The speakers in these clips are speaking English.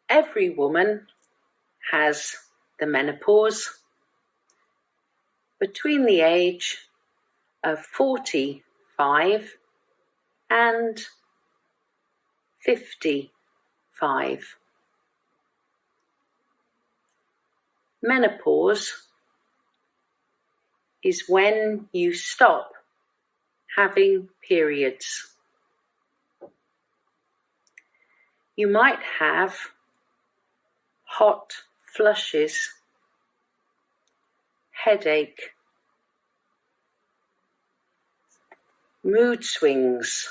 Every woman has the menopause between the age of 45 and 55. Menopause is when you stop having periods. You might have hot flushes, headache, mood swings,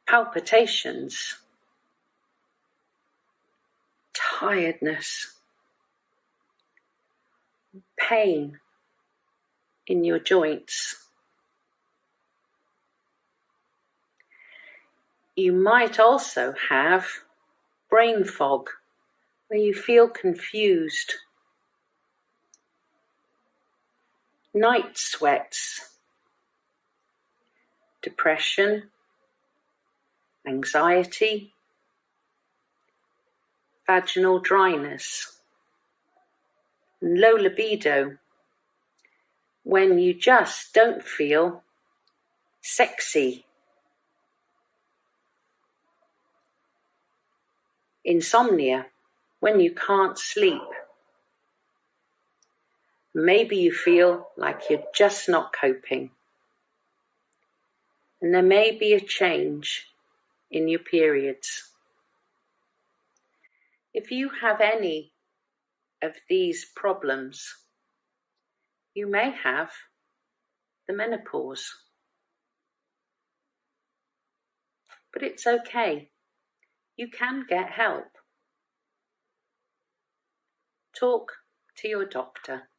palpitations, tiredness, pain in your joints. You might also have brain fog, where you feel confused, night sweats, depression, anxiety, vaginal dryness, and low libido, when you just don't feel sexy. Insomnia, when you can't sleep. Maybe you feel like you're just not coping. And there may be a change in your periods. If you have any of these problems, you may have the menopause. But it's okay. You can get help. Talk to your doctor.